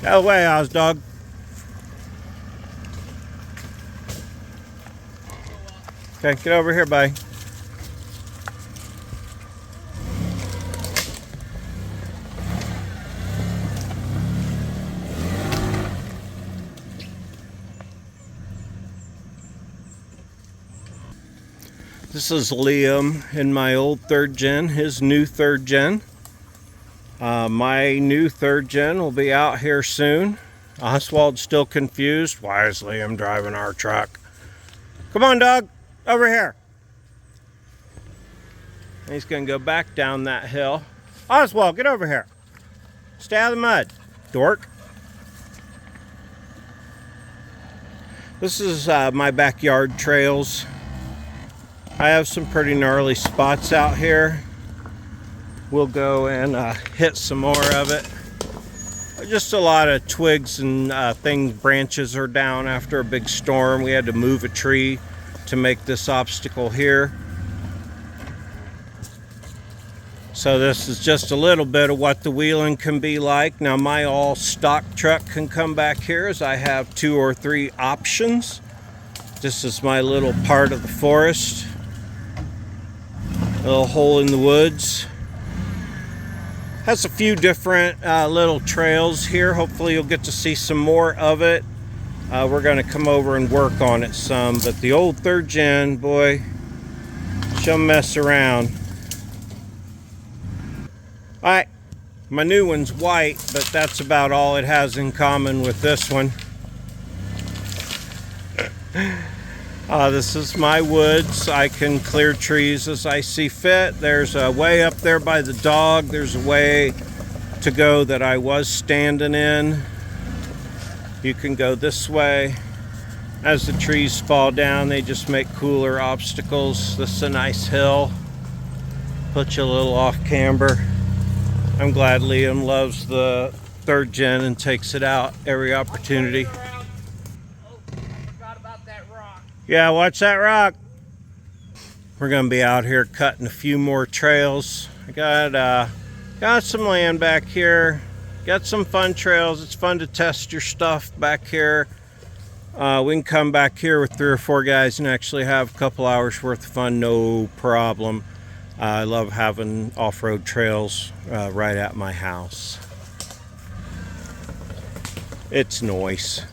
Out of the way, Oz dog. Okay, get over here, buddy. This is Liam in my old 3rd gen, his new 3rd gen. My new 3rd gen will be out here soon. Oswald's still confused. Why is Liam driving our truck? Come on, dog, over here. He's gonna go back down that hill. Oswald, get over here. Stay out of the mud, dork. This is my backyard trails. I have some pretty gnarly spots out here. We'll go and hit some more of it. Just a lot of twigs and branches are down after a big storm. We had to move a tree to make this obstacle here. So this is just a little bit of what the wheeling can be like. Now my all stock truck can come back here as I have 2 or 3 options. This is my little part of the forest. A little hole in the woods. Has a few different little trails here. Hopefully you'll get to see some more of it. We're going to come over and work on it some. But the old 3rd gen, boy, she'll mess around. Alright, my new one's white, but that's about all it has in common with this one. This is my woods. I can clear trees as I see fit. There's a way up there by the dog. There's a way to go that I was standing in. You can go this way. As the trees fall down, they just make cooler obstacles. This is a nice hill. Put you a little off camber. I'm glad Liam loves the 3rd gen and takes it out every opportunity. Yeah, watch that rock. We're gonna be out here cutting a few more trails. I got some land back here. Got some fun trails. It's fun to test your stuff back here. We can come back here with 3 or 4 guys and actually have a couple hours worth of fun, no problem. I love having off-road trails right at my house. It's nice.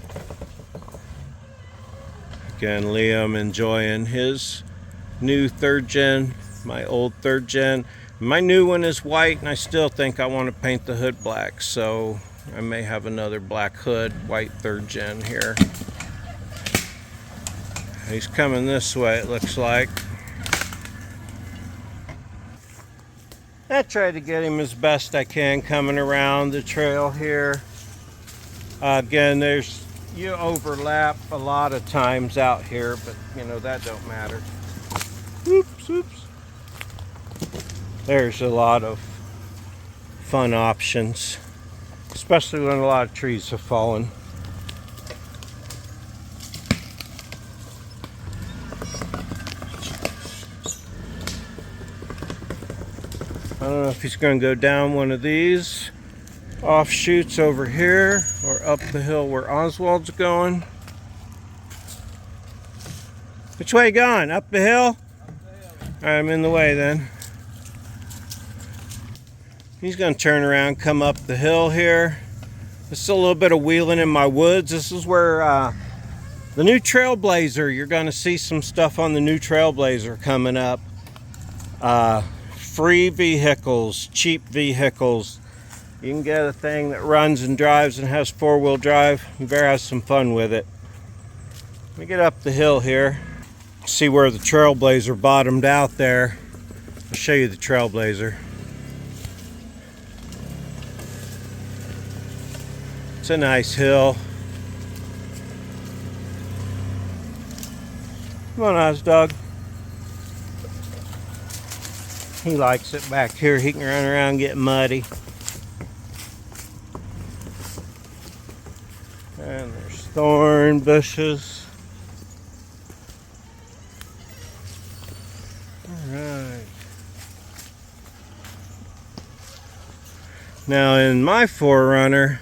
Again, Liam enjoying his new 3rd gen, my old 3rd gen. My new one is white, and I still think I want to paint the hood black, so I may have another black hood, white 3rd gen here. He's coming this way, it looks like. I tried to get him as best I can coming around the trail here. Again, you overlap a lot of times out here, but you know, that don't matter. Oops, oops. There's a lot of fun options, especially when a lot of trees have fallen. I don't know if he's going to go down one of these offshoots over here or up the hill where Oswald's going. Which way you going? Up the hill? Up the hill. Alright, I'm in the way then. He's going to turn around, come up the hill here. This is a little bit of wheeling in my woods. This is where the new Trailblazer, you're going to see some stuff on the new Trailblazer coming up. Free vehicles, cheap vehicles. You can get a thing that runs and drives and has 4-wheel drive. You better have some fun with it. Let me get up the hill here. See where the Trailblazer bottomed out there. I'll show you the Trailblazer. It's a nice hill. Come on, Oz dog. He likes it back here. He can run around and get muddy. And there's thorn bushes. Alright. Now in my 4Runner,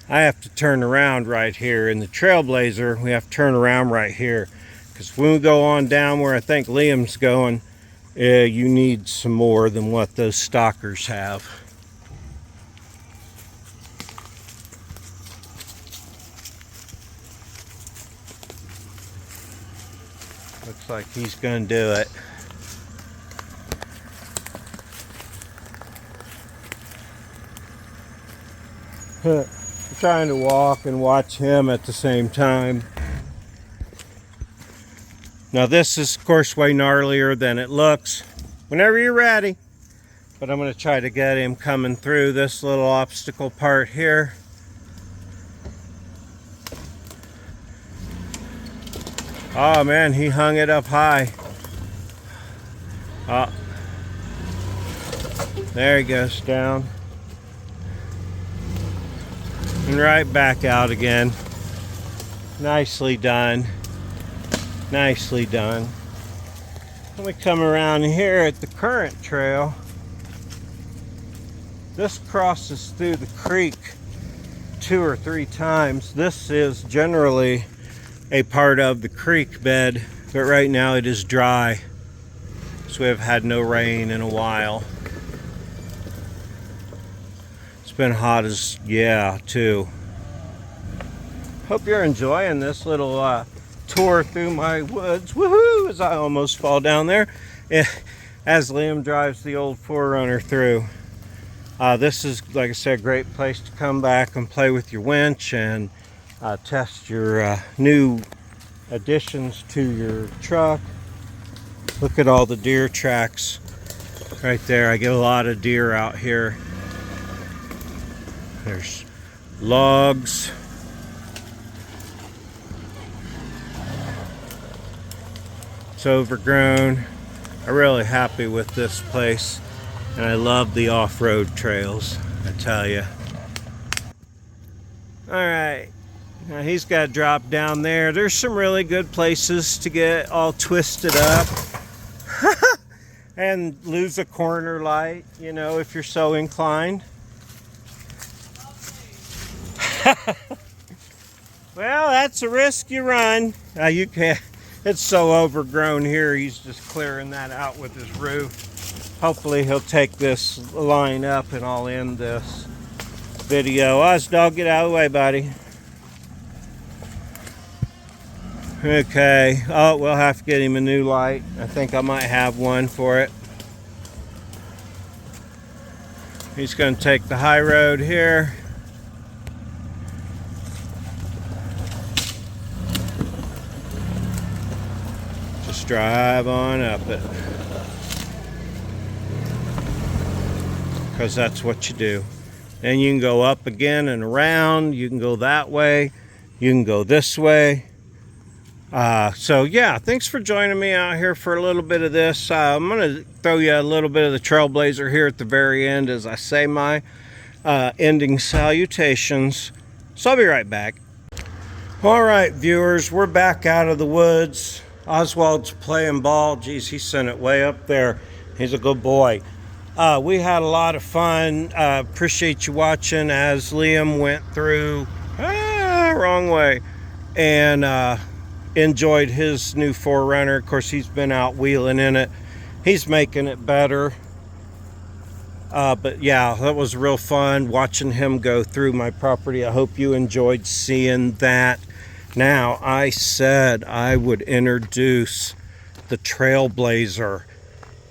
I have to turn around right here. In the Trailblazer, we have to turn around right here. Because when we go on down where I think Liam's going, you need some more than what those stalkers have. Looks like he's going to do it. I'm trying to walk and watch him at the same time. Now this is of course way gnarlier than it looks. Whenever you're ready. But I'm going to try to get him coming through this little obstacle part here. Oh man, he hung it up high. Oh. There he goes down. And right back out again. Nicely done. Nicely done. When we come around here at the current trail, this crosses through the creek 2 or 3 times. This is generally a part of the creek bed, but right now it is dry. So we have had no rain in a while. It's been hot as yeah, too. Hope you're enjoying this little tour through my woods. Woohoo! As I almost fall down there. As Liam drives the old 4Runner through. This is, like I said, a great place to come back and play with your winch and test your new additions to your truck. Look at all the deer tracks right there. I get a lot of deer out here. There's logs. It's overgrown. I'm really happy with this place. And I love the off-road trails, I tell you. Alright, now he's got to drop down there. There's some really good places to get all twisted up. And lose a corner light, you know, if you're so inclined. Well, that's a risk you run. You can't. It's so overgrown here, he's just clearing that out with his roof. Hopefully he'll take this line up and I'll end this video. Oz dog, get out of the way, buddy. Okay, oh, we'll have to get him a new light. I think I might have one for it. He's going to take the high road here. Just drive on up it. Because that's what you do. Then you can go up again and around. You can go that way. You can go this way. So yeah, thanks for joining me out here for a little bit of this. I'm going to throw you a little bit of the Trailblazer here at the very end as I say my ending salutations. So I'll be right back. All right, viewers, we're back out of the woods. Oswald's playing ball. Geez, he sent it way up there. He's a good boy. We had a lot of fun. Appreciate you watching as Liam went through wrong way and enjoyed his new 4Runner. Of course, he's been out wheeling in it. He's making it better. But yeah, that was real fun watching him go through my property. I hope you enjoyed seeing that. Now, I said I would introduce the Trailblazer.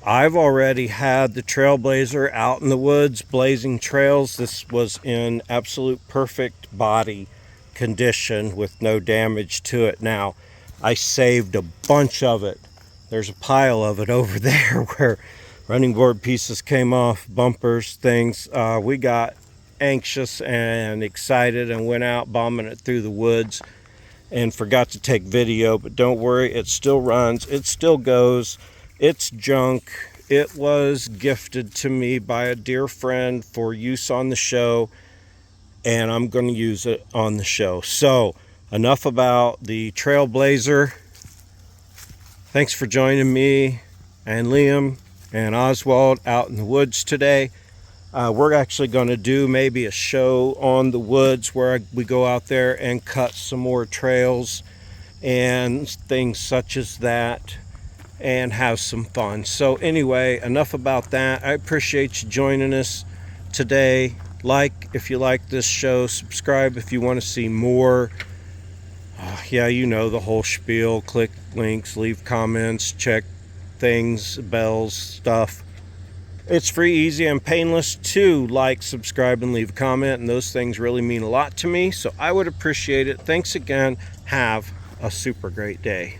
I've already had the Trailblazer out in the woods blazing trails. This was in absolute perfect body condition with no damage to it. Now, I saved a bunch of it. There's a pile of it over there where running board pieces came off, bumpers, things. We got anxious and excited and went out bombing it through the woods and forgot to take video, but don't worry, it still runs, it still goes. It's junk. It was gifted to me by a dear friend for use on the show, and I'm going to use it on the show. So, enough about the Trailblazer. Thanks for joining me and Liam and Oswald out in the woods today. We're actually going to do maybe a show on the woods where we go out there and cut some more trails and things such as that and have some fun. So anyway, enough about that. I appreciate you joining us today. Like if you like this show, subscribe if you want to see more. Yeah, you know the whole spiel. Click links, leave comments, check things, bells, stuff. It's free, easy, and painless to like, subscribe, and leave a comment, and those things really mean a lot to me, so I would appreciate it. Thanks again. Have a super great day.